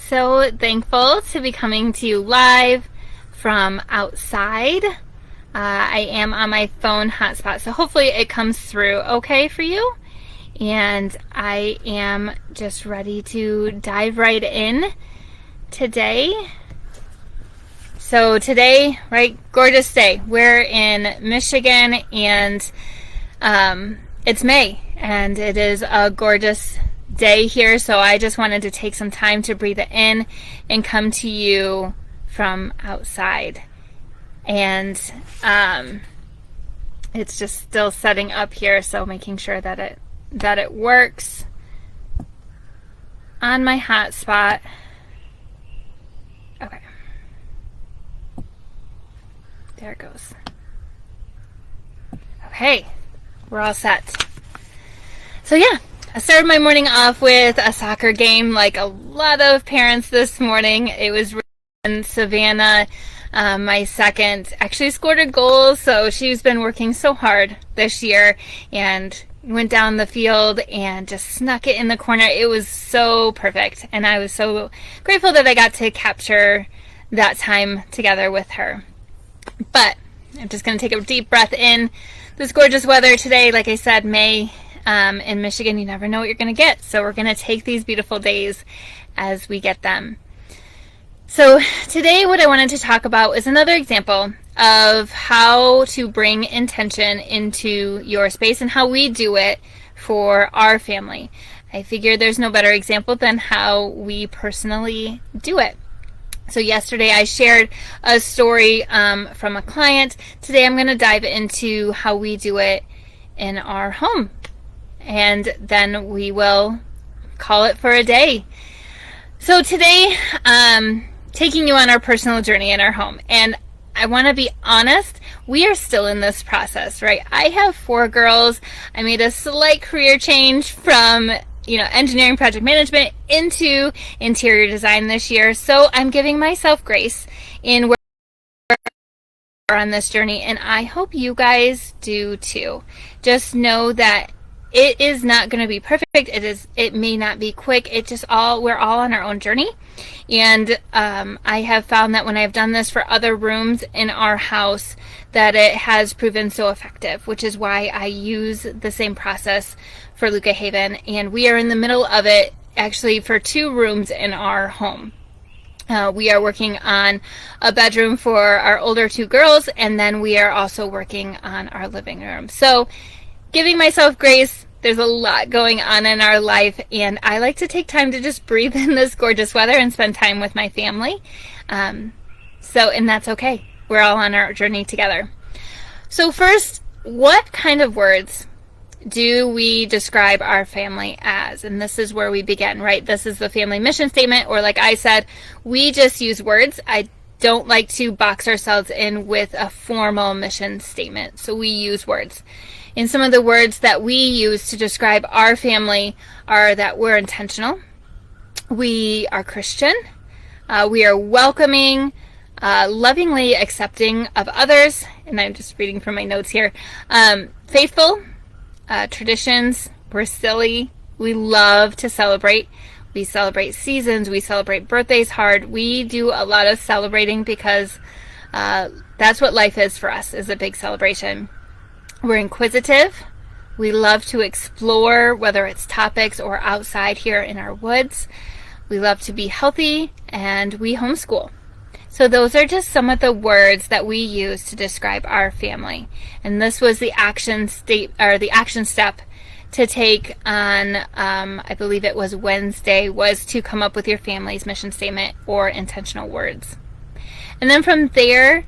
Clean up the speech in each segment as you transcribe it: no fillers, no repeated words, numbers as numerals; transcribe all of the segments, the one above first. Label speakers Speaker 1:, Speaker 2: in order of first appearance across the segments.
Speaker 1: So thankful to be coming to you live from outside. I am on my phone hotspot, so hopefully it comes through okay for you. And I am just ready to dive right in today. So today, right, gorgeous day. We're in Michigan and it's May and it is a gorgeous day here. So I just wanted to take some time to breathe it in and come to you from outside. And it's just still setting up here, so making sure that it works on my hotspot. Okay. There it goes. Okay, we're all set. So yeah, I started my morning off with a soccer game like a lot of parents this morning. It was really fun. Savannah, my second, actually scored a goal, so she's been working so hard this year and went down the field and just snuck it in the corner. It was so perfect, and I was so grateful that I got to capture that time together with her. But I'm just going to take a deep breath in. This gorgeous weather today, like I said, May in Michigan, you never know what you're going to get. So we're going to take these beautiful days as we get them. So today what I wanted to talk about is another example of how to bring intention into your space and how we do it for our family. I figure there's no better example than how we personally do it. So yesterday I shared a story from a client. Today I'm going to dive into how we do it in our home. And then we will call it for a day. So today, taking you on our personal journey in our home. And I want to be honest, we are still in this process, right? I have 4 girls. I made a slight career change from engineering project management into interior design this year. So I'm giving myself grace in where we are on this journey. And I hope you guys do too. Just know that it is not going to be perfect. It may not be quick. We're all on our own journey. And I have found that when I've done this for other rooms in our house, that it has proven so effective, which is why I use the same process for Luca Haven. And we are in the middle of it actually for 2 rooms in our home. We are working on a bedroom for our older 2 girls, and then we are also working on our living room. So giving myself grace, there's a lot going on in our life, and I like to take time to just breathe in this gorgeous weather and spend time with my family. And that's okay. We're all on our journey together. So first, what kind of words do we describe our family as? And this is where we begin, right? This is the family mission statement, or like I said, we just use words. I don't like to box ourselves in with a formal mission statement, so we use words. And some of the words that we use to describe our family are that we're intentional, we are Christian, we are welcoming, lovingly accepting of others, and I'm just reading from my notes here, faithful, traditions, we're silly, we love to celebrate, we celebrate seasons, we celebrate birthdays hard, we do a lot of celebrating because that's what life is for us, is a big celebration. We're inquisitive. We love to explore, whether it's topics or outside here in our woods. We love to be healthy, and we homeschool. So those are just some of the words that we use to describe our family. And this was the action step to take on, I believe it was Wednesday, was to come up with your family's mission statement or intentional words. And then from there,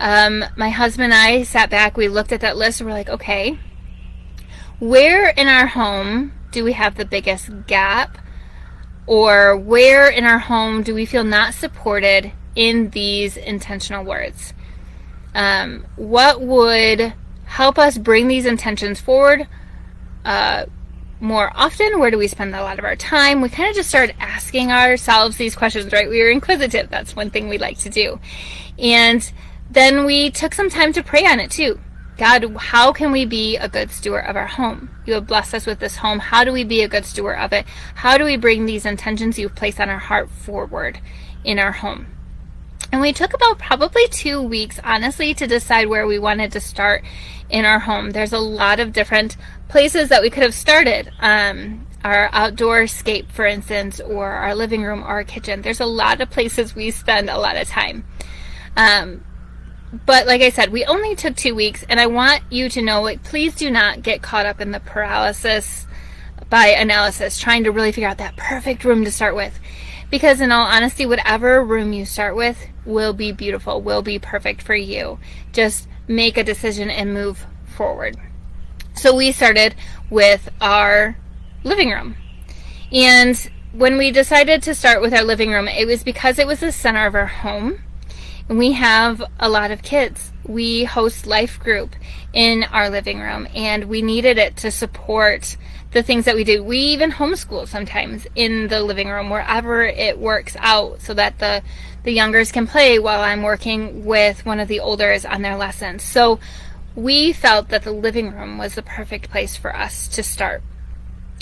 Speaker 1: my husband and I sat back, we looked at that list, and we're like, okay, where in our home do we have the biggest gap? Or where in our home do we feel not supported in these intentional words? What would help us bring these intentions forward more often? Where do we spend a lot of our time? We kind of just started asking ourselves these questions, right? We were inquisitive. That's one thing we like to do. And then we took some time to pray on it too. God, how can we be a good steward of our home? You have blessed us with this home. How do we be a good steward of it? How do we bring these intentions you've placed on our heart forward in our home? And we took about probably 2 weeks, honestly, to decide where we wanted to start in our home. There's a lot of different places that we could have started. Our outdoor scape, for instance, or our living room or our kitchen. There's a lot of places we spend a lot of time. But like I said, we only took 2 weeks, and I want you to know, like, please do not get caught up in the paralysis by analysis, trying to really figure out that perfect room to start with. Because in all honesty, whatever room you start with will be beautiful, will be perfect for you. Just make a decision and move forward. So we started with our living room. And when we decided to start with our living room, it was because it was the center of our home. And we have a lot of kids. We host life group in our living room, and we needed it to support the things that we do. We even homeschool sometimes in the living room, wherever it works out, so that the youngers can play while I'm working with one of the olders on their lessons. So we felt that the living room was the perfect place for us to start.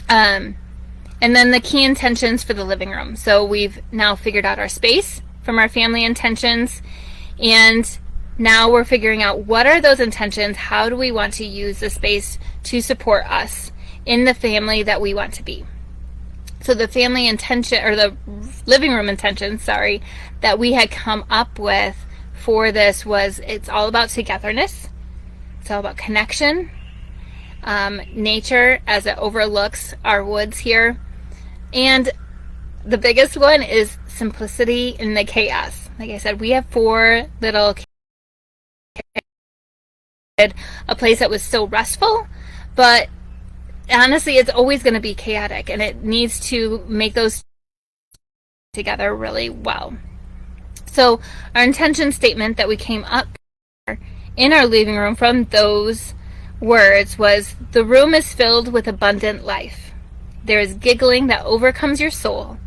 Speaker 1: And then the key intentions for the living room. So we've now figured out our space from our family intentions, and now we're figuring out what are those intentions. How do we want to use the space to support us in the family that we want to be? So the family intention, or the living room intention, that we had come up with for this was, it's all about togetherness. It's all about connection, nature as it overlooks our woods here, and the biggest one is simplicity in the chaos. Like I said, we have 4 little kids, a place that was still restful, but honestly, it's always going to be chaotic, and it needs to make those together really well. So our intention statement that we came up in our living room from those words was, the room is filled with abundant life. There is giggling that overcomes your soul.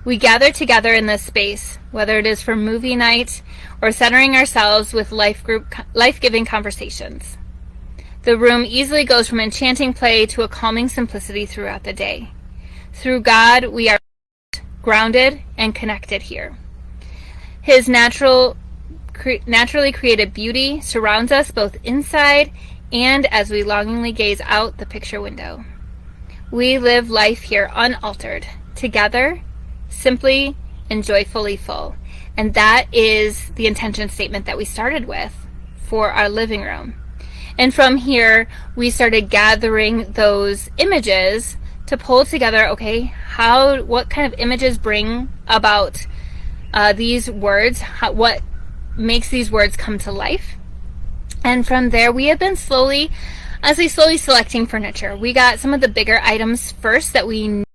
Speaker 1: We gather together in this space, whether it is for movie night or centering ourselves with life-giving conversations. The room easily goes from enchanting play to a calming simplicity throughout the day. Through God, we are grounded and connected here. His naturally created beauty surrounds us both inside and as we longingly gaze out the picture window. We live life here unaltered, together, simply and joyfully full. And that is the intention statement that we started with for our living room. And from here, we started gathering those images to pull together, okay, what kind of images bring about these words, what makes these words come to life. And from there, we have been slowly selecting furniture. We got some of the bigger items first that we knew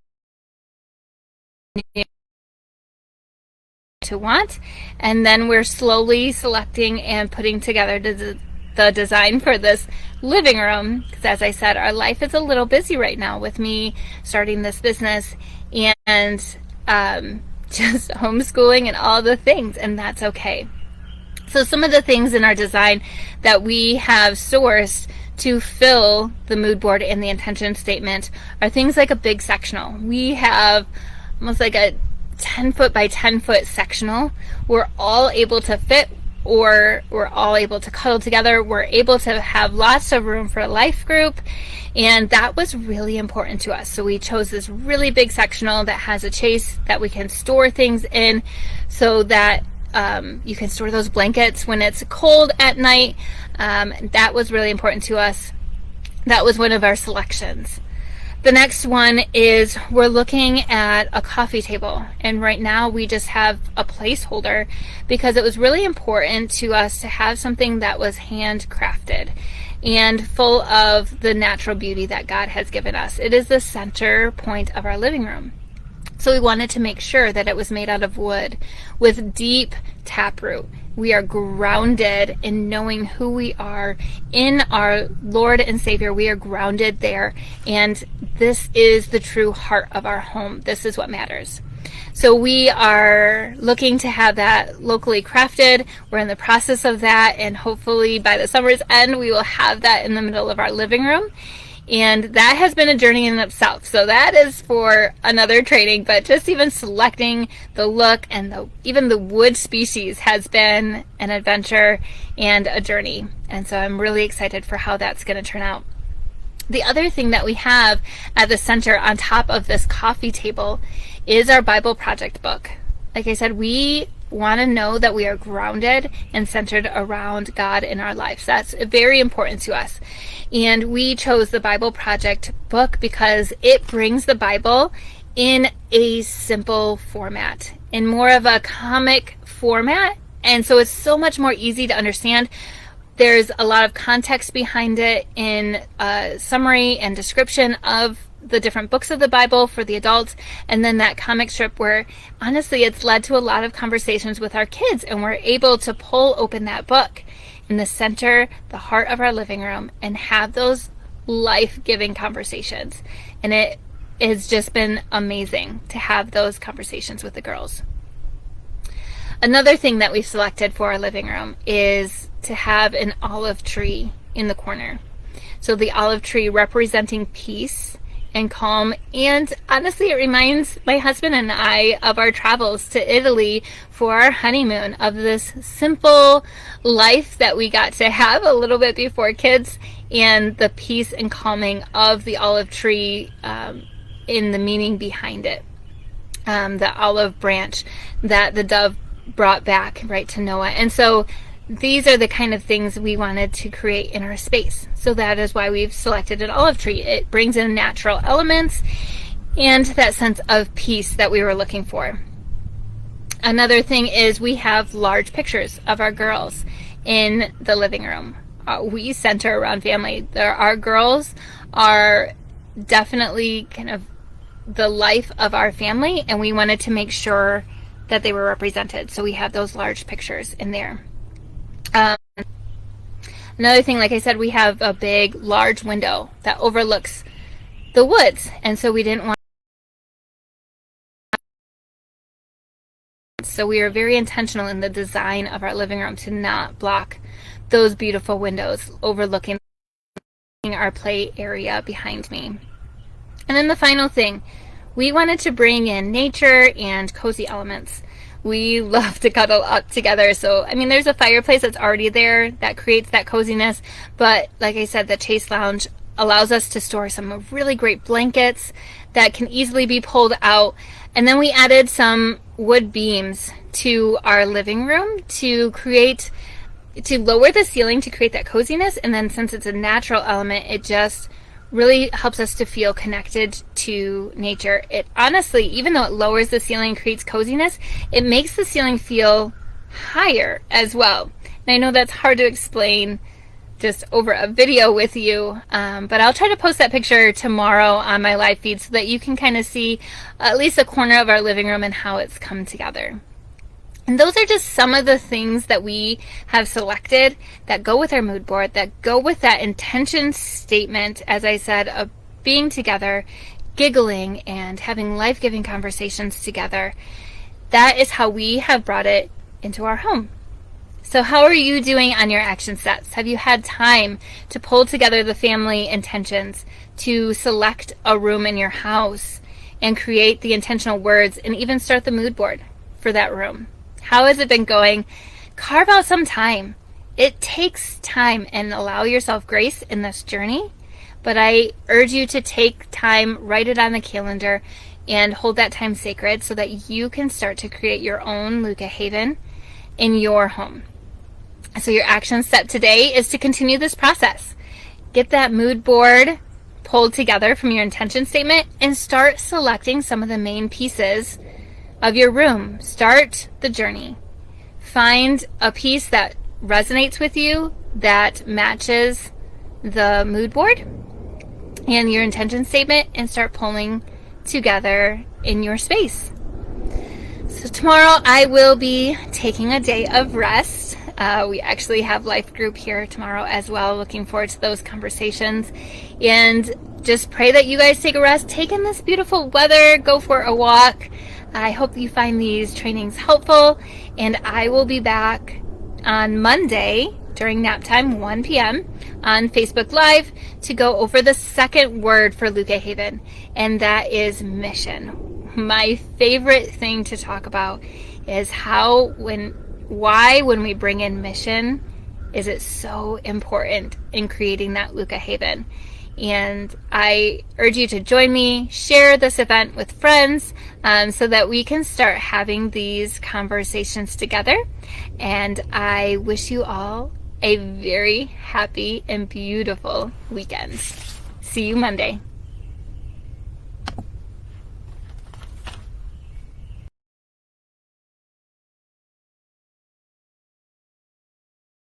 Speaker 1: to want, and then we're slowly selecting and putting together the design for this living room, because as I said, our life is a little busy right now with me starting this business and just homeschooling and all the things, and that's okay. So some of the things in our design that we have sourced to fill the mood board and the intention statement are things like a big sectional. We have almost like a 10-foot by 10-foot sectional. We're all able to fit, or we're all able to cuddle together. We're able to have lots of room for a life group, and that was really important to us. So we chose this really big sectional that has a chase that we can store things in, so that you can store those blankets when it's cold at night. That was really important to us. That was one of our selections. The next one is, we're looking at a coffee table, and right now we just have a placeholder because it was really important to us to have something that was handcrafted and full of the natural beauty that God has given us. It is the center point of our living room. So we wanted to make sure that it was made out of wood with deep taproot. We are grounded in knowing who we are in our Lord and Savior. We are grounded there, and this is the true heart of our home. This is what matters. So we are looking to have that locally crafted. We're in the process of that, and hopefully by the summer's end we will have that in the middle of our living room. And that has been a journey in itself. So that is for another training, but just even selecting the look and even the wood species has been an adventure and a journey. And so I'm really excited for how that's going to turn out. The other thing that we have at the center on top of this coffee table is our Bible project book. Like I said, we want to know that we are grounded and centered around God in our lives. That's very important to us. And we chose the Bible project book because it brings the Bible in a simple format, in more of a comic format. And so it's so much more easy to understand. There's a lot of context behind it in a summary and description of the different books of the Bible for the adults, and then that comic strip where honestly it's led to a lot of conversations with our kids, and we're able to pull open that book in the center, the heart of our living room, and have those life-giving conversations. And it has just been amazing to have those conversations with the girls. Another thing that we've selected for our living room is to have an olive tree in the corner. So the olive tree representing peace and calm, and honestly it reminds my husband and I of our travels to Italy for our honeymoon, of this simple life that we got to have a little bit before kids, and the peace and calming of the olive tree in the meaning behind it. The olive branch that the dove brought back right to Noah. And so these are the kind of things we wanted to create in our space. So that is why we've selected an olive tree. It brings in natural elements and that sense of peace that we were looking for. Another thing is we have large pictures of our girls in the living room. We center around family. Our girls are definitely kind of the life of our family, and we wanted to make sure that they were represented. So we have those large pictures in there. Another thing, like I said, we have a big, large window that overlooks the woods, and so we didn't want. So we are very intentional in the design of our living room to not block those beautiful windows overlooking our play area behind me. And then the final thing, we wanted to bring in nature and cozy elements. We love to cuddle up together. So, I mean, there's a fireplace that's already there that creates that coziness. But like I said, the Chase Lounge allows us to store some really great blankets that can easily be pulled out. And then we added some wood beams to our living room to lower the ceiling to create that coziness. And then since it's a natural element, it just really helps us to feel connected to nature. It honestly, even though it lowers the ceiling and creates coziness, it makes the ceiling feel higher as well. And I know that's hard to explain just over a video with you, but I'll try to post that picture tomorrow on my live feed so that you can kind of see at least a corner of our living room and how it's come together. And those are just some of the things that we have selected that go with our mood board, that go with that intention statement, as I said, of being together, giggling, and having life-giving conversations together. That is how we have brought it into our home. So how are you doing on your action sets? Have you had time to pull together the family intentions, to select a room in your house and create the intentional words and even start the mood board for that room? How has it been going? Carve out some time. It takes time, and allow yourself grace in this journey. But I urge you to take time, write it on the calendar, and hold that time sacred so that you can start to create your own Luca Haven in your home. So your action step today is to continue this process. Get that mood board pulled together from your intention statement and start selecting some of the main pieces of your room. Start the journey. Find a piece that resonates with you, that matches the mood board and your intention statement, and start pulling together in your space. So tomorrow I will be taking a day of rest. We actually have life group here tomorrow as well. Looking forward to those conversations, and just pray that you guys take a rest, take in this beautiful weather, go for a walk. I hope you find these trainings helpful, and I will be back on Monday during nap time, 1 p.m. on Facebook Live to go over the second word for Luca Haven, and that is mission. My favorite thing to talk about is why when we bring in mission is it so important in creating that Luca Haven. And I urge you to join me, share this event with friends, so that we can start having these conversations together. And I wish you all a very happy and beautiful weekend. See you Monday.